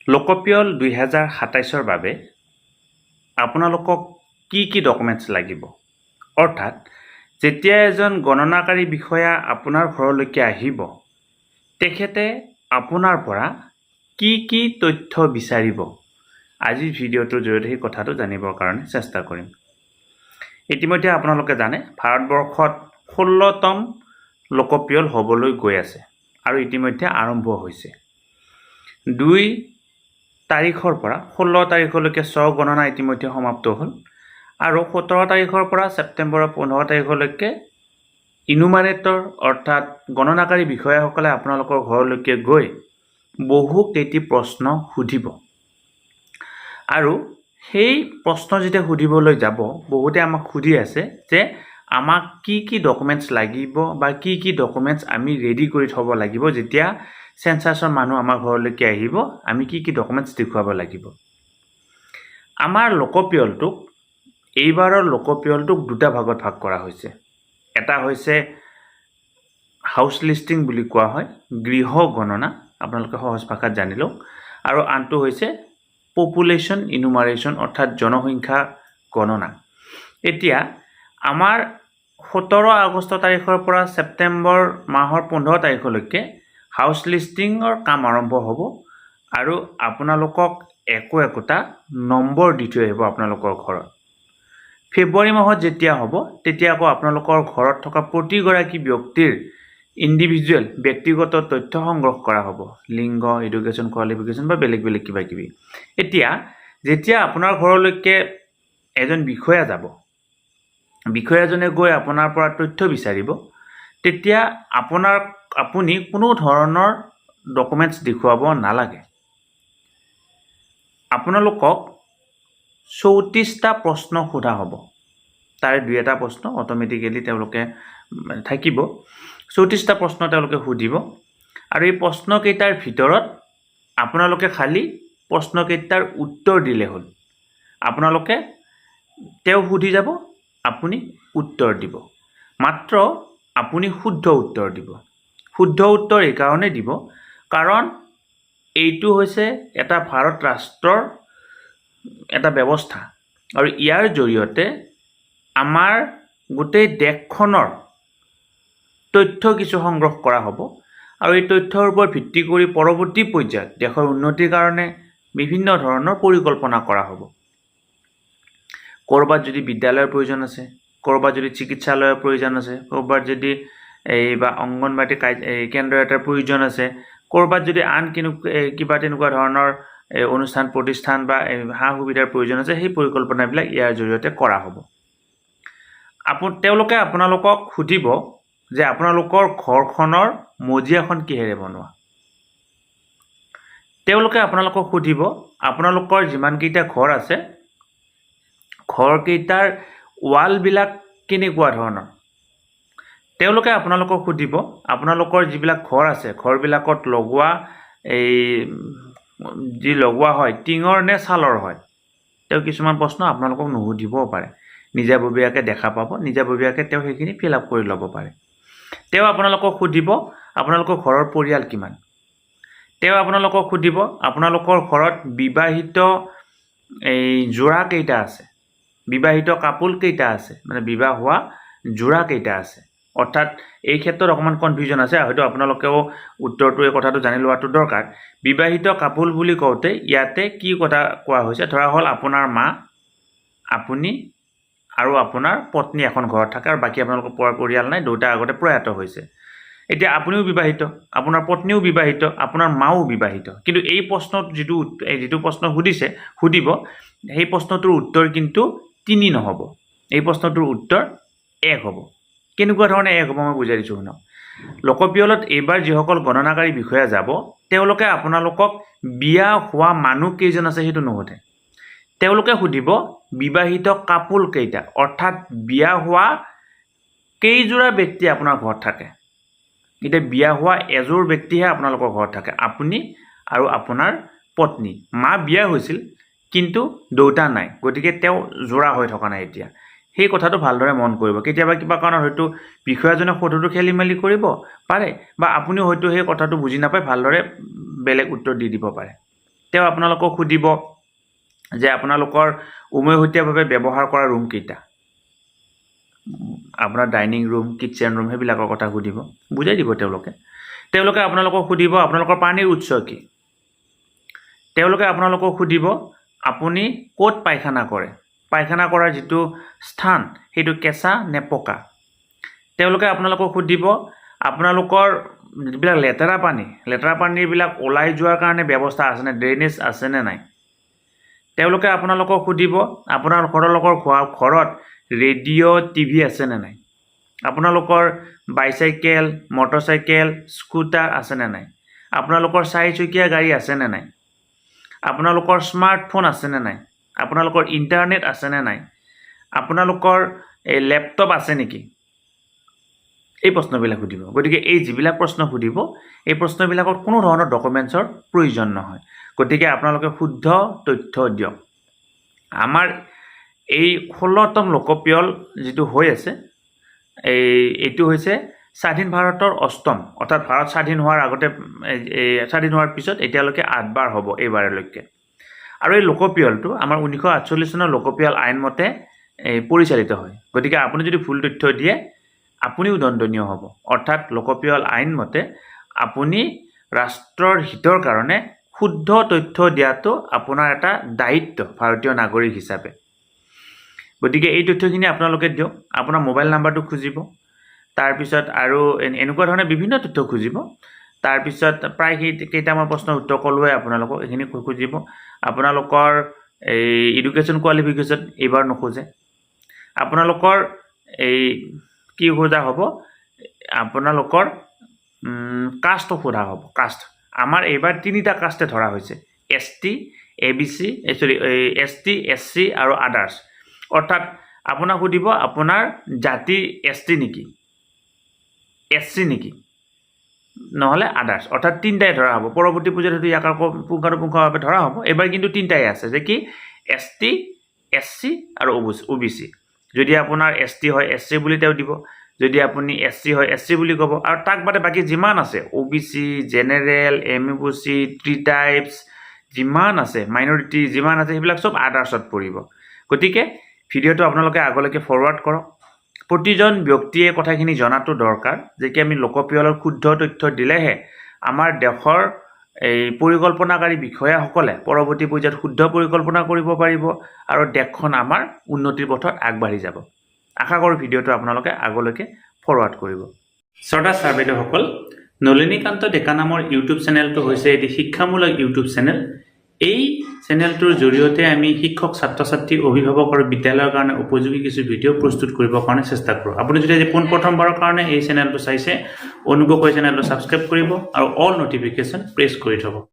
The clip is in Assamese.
লোকপিয়ল 2027 বাবে আপোনালোকক কি ডকুমেণ্টছ লাগিব অৰ্থাৎ যেতিয়া এজন গণনাকাৰী বিষয়া আপোনাৰ ঘৰলৈকে আহিব তেখেতে আপোনাৰ পৰা কি তথ্য বিচাৰিব আজিৰ ভিডিঅ'টোৰ জৰিয়তে সেই কথাটো জানিবৰ কাৰণে চেষ্টা কৰিম। ইতিমধ্যে আপোনালোকে জানে ভাৰতবৰ্ষত 16তম লোকপিয়ল হ'বলৈ গৈ আছে আৰু ইতিমধ্যে আৰম্ভ হৈছে। 2 তাৰিখৰ পৰা 16 তাৰিখলৈকে গণনা ইতিমধ্যে সমাপ্ত হ'ল আৰু 17 তাৰিখৰ পৰা ছেপ্টেম্বৰৰ 15 তাৰিখলৈকে ইনুমাৰেটৰ অৰ্থাৎ গণনাকাৰী বিষয়াসকলে আপোনালোকৰ ঘৰলৈকে গৈ বহুকেইটি প্ৰশ্ন সুধিব আৰু সেই প্ৰশ্ন যেতিয়া সুধিবলৈ যাব বহুতে আমাক সুধি আছে যে আমাক কি ডকুমেণ্টছ লাগিব বা কি ডকুমেণ্টছ আমি ৰেডি কৰি থ'ব লাগিব যেতিয়া সেন্সাছৰ মানুহ আমাৰ ঘৰলৈকে আহিব আমি কি ডকুমেণ্টছ দেখুৱাব লাগিব। আমাৰ লোকপিয়লটোক এইবাৰৰ লোকপিয়লটোক দুটা ভাগত ভাগ কৰা হৈছে। এটা হৈছে হাউচ লিষ্টিং বুলি কোৱা হয়, গৃহ গণনা, আপোনালোকে সহজ ভাষাত জানি লওক, আৰু আনটো হৈছে পপুলেশ্যন ইনুমাৰেশ্যন অৰ্থাৎ জনসংখ্যা গণনা। এতিয়া আমাৰ 17 আগষ্ট তাৰিখৰ পৰা ছেপ্টেম্বৰ মাহৰ 15 তাৰিখলৈকে হাউচ লিষ্টিঙৰ কাম আৰম্ভ হ'ব আৰু আপোনালোকক একোটা নম্বৰ দি থৈ আহিব আপোনালোকৰ ঘৰত। ফেব্ৰুৱাৰী মাহত যেতিয়া হ'ব তেতিয়া আকৌ আপোনালোকৰ ঘৰত থকা প্ৰতিগৰাকী ব্যক্তিৰ ইণ্ডিভিজুৱেল ব্যক্তিগত তথ্য সংগ্ৰহ কৰা হ'ব, লিংগ, এডুকেশ্যন কোৱালিফিকেশ্যন বা বেলেগ কিবা। এতিয়া যেতিয়া আপোনাৰ ঘৰলৈকে এজন বিষয়া যাব, বিষয়াজনে গৈ আপোনাৰ পৰা তথ্য বিচাৰিব, তেতিয়া আপুনি কোনো ধৰণৰ ডকুমেণ্টছ দেখুৱাব নালাগে। আপোনালোকক 34টা প্ৰশ্ন সোধা হ'ব, তাৰে 2এটা প্ৰশ্ন অট'মেটিকেলি তেওঁলোকে থাকিব। 34টা প্ৰশ্ন তেওঁলোকে সুধিব আৰু এই প্ৰশ্নকেইটাৰ ভিতৰত আপোনালোকে খালি প্ৰশ্নকেইটাৰ উত্তৰ দিলে হ'ল। আপোনালোকে তেওঁ সুধি যাব, আপুনি উত্তৰ দিব, মাত্ৰ আপুনি শুদ্ধ উত্তৰ দিব। শুদ্ধ উত্তৰ এইকাৰণে দিব কাৰণ এইটো হৈছে এটা ভাৰত ৰাষ্ট্ৰৰ এটা ব্যৱস্থা আৰু ইয়াৰ জৰিয়তে আমাৰ গোটেই দেশখনৰ তথ্য কিছু সংগ্ৰহ কৰা হ'ব আৰু এই তথ্যৰ ওপৰত ভিত্তি কৰি পৰৱৰ্তী পৰ্যায়ত দেশৰ উন্নতিৰ কাৰণে বিভিন্ন ধৰণৰ পৰিকল্পনা কৰা হ'ব। ক'ৰবাত যদি বিদ্যালয়ৰ প্ৰয়োজন আছে, ক'ৰবাত যদি চিকিৎসালয়ৰ প্ৰয়োজন আছে, ক'ৰবাত যদি বা অংগনবাড়ী কেন্দ্ৰ এটাৰ প্ৰয়োজন আছে, ক'ৰবাত যদি আন কিবা তেনেকুৱা ধৰণৰ অনুষ্ঠান প্ৰতিষ্ঠান বা সা সুবিধাৰ প্ৰয়োজন আছে, সেই পৰিকল্পনাবিলাক ইয়াৰ জৰিয়তে কৰা হ'ব। তেওঁলোকে আপোনালোকক সুধিব যে আপোনালোকৰ ঘৰখনৰ মজিয়াখন কিহেৰে বনোৱা। তেওঁলোকে আপোনালোকক সুধিব আপোনালোকৰ যিমানকেইটা ঘৰ আছে ঘৰকেইটাৰ ৱালবিলাক কেনেকুৱা ধৰণৰ। তেওঁলোকে আপোনালোকক সুধিব আপোনালোকৰ যিবিলাক ঘৰ আছে ঘৰবিলাকত লগোৱা যি লগোৱা হয় টিঙৰ নে ছালৰ হয়। তেওঁ কিছুমান প্ৰশ্ন আপোনালোকক নুসুধিবও পাৰে, নিজাববীয়াকৈ দেখা পাব, নিজাববীয়াকৈ তেওঁ সেইখিনি ফিল আপ কৰি ল'ব পাৰে। তেওঁ আপোনালোকক সুধিব আপোনালোকৰ ঘৰৰ পৰিয়াল কিমান। তেওঁ আপোনালোকক সুধিব আপোনালোকৰ ঘৰত বিবাহিত যোৰা কেইটা আছে, বিবাহিত কাপোল কেইটা আছে, মানে বিবাহ হোৱা যোৰা কেইটা আছে। অৰ্থাৎ এই ক্ষেত্ৰত অকণমান কনফিউজন আছে, হয়তো আপোনালোকেও উত্তৰটো এই কথাটো জানি লোৱাটো দৰকাৰ। বিবাহিত কাপোল বুলি কওঁতে ইয়াতে কি কথা কোৱা হৈছে, ধৰা হ'ল আপোনাৰ মা, আপুনি আৰু আপোনাৰ পত্নী এখন ঘৰত থাকে আৰু বাকী আপোনালোকৰ পৰিয়াল নাই, দেউতা আগতে প্ৰয়াত হৈছে। এতিয়া আপুনিও বিবাহিত, আপোনাৰ পত্নীও বিবাহিত, আপোনাৰ মাও বিবাহিত, কিন্তু এই প্ৰশ্নত যিটো প্ৰশ্ন সুধিব সেই প্ৰশ্নটোৰ উত্তৰ কিন্তু 3 নহ'ব, এই প্ৰশ্নটোৰ উত্তৰ 1 হ'ব। কেনেকুৱা ধৰণে 1 হ'ব মই বুজাই দিছোঁ শুনক। লোকপিয়লত এইবাৰ যিসকল গণনাকাৰী বিষয়া যাব তেওঁলোকে আপোনালোকক বিয়া হোৱা মানুহ কেইজন আছে সেইটো নুসুধে। তেওঁলোকে সুধিব বিবাহিত কাপোল কেইটা, অৰ্থাৎ বিয়া হোৱা কেইযোৰা ব্যক্তি আপোনাৰ ঘৰত থাকে। এতিয়া বিয়া হোৱা এযোৰ ব্যক্তিহে আপোনালোকৰ ঘৰত থাকে, আপুনি আৰু আপোনাৰ পত্নী। মা বিয়া হৈছিল কিন্তু দেউতা নাই, গতিকে তেওঁ যোৰা হৈ থকা নাই এতিয়া। সেই কথাটো ভালদৰে মন কৰিব। কেতিয়াবা কিবা কাৰণত হয়তো বিষয়াজনে সোধোটো খেলি মেলি কৰিব পাৰে বা আপুনিও হয়তো সেই কথাটো বুজি নাপায় ভালদৰে বেলেগ উত্তৰ দি দিব পাৰে। তেওঁ আপোনালোকক সুধিব যে আপোনালোকৰ উমৈহতীয়াভাৱে ব্যৱহাৰ কৰা ৰুম কেইটা, আপোনাৰ ডাইনিং ৰুম, কিটচেন ৰুম, সেইবিলাকৰ কথা সুধিব, বুজাই দিব তেওঁলোকে আপোনালোকক সুধিব আপোনালোকৰ পানীৰ উৎস কি, তেওঁলোকে আপোনালোকক সুধিব আপুনি ক'ত পায়খানা কৰে, পায়খানা কৰাৰ যিটো স্থান সেইটো কেঁচা নে পকা, তেওঁলোকে আপোনালোকক সুধিব আপোনালোকৰ যিবিলাক লেতেৰা পানীবিলাক ওলাই যোৱাৰ কাৰণে ব্যৱস্থা আছেনে, ড্ৰেইনেজ আছেনে নাই, তেওঁলোকে আপোনালোকক সুধিব আপোনালোকৰ ঘৰত ৰেডিঅ' টিভি আছেনে নাই, আপোনালোকৰ বাইচাইকেল, মটৰচাইকেল, স্কুটাৰ আছেনে নাই, আপোনালোকৰ 4 চকীয়া গাড়ী আছেনে নাই, আপোনালোকৰ স্মাৰ্টফোন আছেনে নাই, আপোনালোকৰ ইণ্টাৰনেট আছেনে নাই, আপোনালোকৰ লেপটপ আছে নেকি, এই প্ৰশ্নবিলাক সুধিব। গতিকে এই যিবিলাক প্ৰশ্ন সুধিব এই প্ৰশ্নবিলাকত কোনো ধৰণৰ ডকুমেণ্টছৰ প্ৰয়োজন নহয়। গতিকে আপোনালোকে শুদ্ধ তথ্য দিয়ক। আমাৰ এই 16তম লোকপিয়ল যিটো হৈ আছে এইটো হৈছে স্বাধীন ভাৰতৰ 8ম, অৰ্থাৎ ভাৰত স্বাধীন হোৱাৰ আগতে স্বাধীন হোৱাৰ পিছত এতিয়ালৈকে 8 বাৰ হ'ব এইবাৰলৈকে। আৰু এই লোকপিয়লটো আমাৰ 1948 চনৰ লোকপিয়ল আইন মতে পৰিচালিত হয়। গতিকে আপুনি যদি ভুল তথ্য দিয়ে আপুনিও দণ্ডনীয় হ'ব। অৰ্থাৎ লোকপিয়ল আইন মতে আপুনি ৰাষ্ট্ৰৰ হিতৰ কাৰণে শুদ্ধ তথ্য দিয়াটো আপোনাৰ এটা দায়িত্ব ভাৰতীয় নাগৰিক হিচাপে। গতিকে এই তথ্যখিনি আপোনালোকে দিয়ক। আপোনাৰ মোবাইল নাম্বাৰটো খুজিব, তাৰপিছত আৰু এনেকুৱা ধৰণে বিভিন্ন তথ্য খুজিব। তাৰপিছত প্ৰায় কেইটামান প্ৰশ্নৰ উত্তৰ ক'লোৱে আপোনালোকক, এইখিনি খুজিব। আপোনালোকৰ এই এডুকেশ্যন কোৱালিফিকেশ্যন এইবাৰ নোখোজে। আপোনালোকৰ এই কি সোধা হ'ব, আপোনালোকৰ কাষ্ট সোধা হ'ব। কাষ্ট আমাৰ এইবাৰ 3টা কাষ্টে ধৰা হৈছে, ST, ABC, ST, SC আৰু আদাৰ্ছ। অৰ্থাৎ আপোনাক সুধিব আপোনাৰ জাতি ST নেকি, SC নেকি, নহ'লে আদাৰ্ছ। অৰ্থাৎ 3টাই ধৰা হ'ব। পৰৱৰ্তী পৰ্যায়ত হয়তো ইয়াক পুংখানুপুংখভাৱে ধৰা হ'ব। এইবাৰ কিন্তু 3টাই আছে, যে কি ST, SC আৰু OBC। যদি আপোনাৰ ST হয় SC বুলি তেওঁ দিব, যদি আপুনি SC হয় SC বুলি ক'ব। আৰু তাক বাদে বাকী যিমান আছে OBC, জেনেৰেল, MOC, 3 টাইপছ যিমান আছে, মাইনৰিটি যিমান আছে সেইবিলাক চব আদাৰ্ছত পৰিব। গতিকে ভিডিঅ'টো আপোনালোকে আগলৈকে ফৰৱাৰ্ড কৰক। প্ৰতিজন ব্যক্তিয়ে কথাখিনি জনাটো দৰকাৰ যে কি আমি লোকপিয়লৰ শুদ্ধ তথ্য দিলেহে আমাৰ দেশৰ এই পৰিকল্পনাকাৰী বিষয়াসকলে পৰৱৰ্তী পৰ্যায়ত শুদ্ধ পৰিকল্পনা কৰিব পাৰিব আৰু দেশখন আমাৰ উন্নতিৰ পথত আগবাঢ়ি যাব। আশা কৰোঁ ভিডিঅ'টো আপোনালোকে আগলৈকে ফৰৱাৰ্ড কৰিব। শ্ৰদ্ধা ছাৰ বাইদেউসকল, নলিনীকান্ত ডেকা নামৰ ইউটিউব চেনেলটো হৈছে এটি শিক্ষামূলক ইউটিউব চেনেল। এই চেনেলটোৰ জৰিয়তে আমি শিক্ষক, ছাত্ৰ ছাত্ৰী, অভিভাৱক আৰু বিদ্যালয়ৰ কাৰণে উপযোগী কিছু ভিডিঅ' প্ৰস্তুত কৰিবৰ কাৰণে চেষ্টা কৰোঁ। আপুনি যদি আজি পোনপ্ৰথমবাৰৰ কাৰণে এই চেনেলটো চাইছে, অনুগ্ৰহ কৰি চেনেলটো ছাবস্ক্ৰাইব কৰিব আৰু অল নটিফিকেশ্যন প্ৰেছ কৰি থ'ব।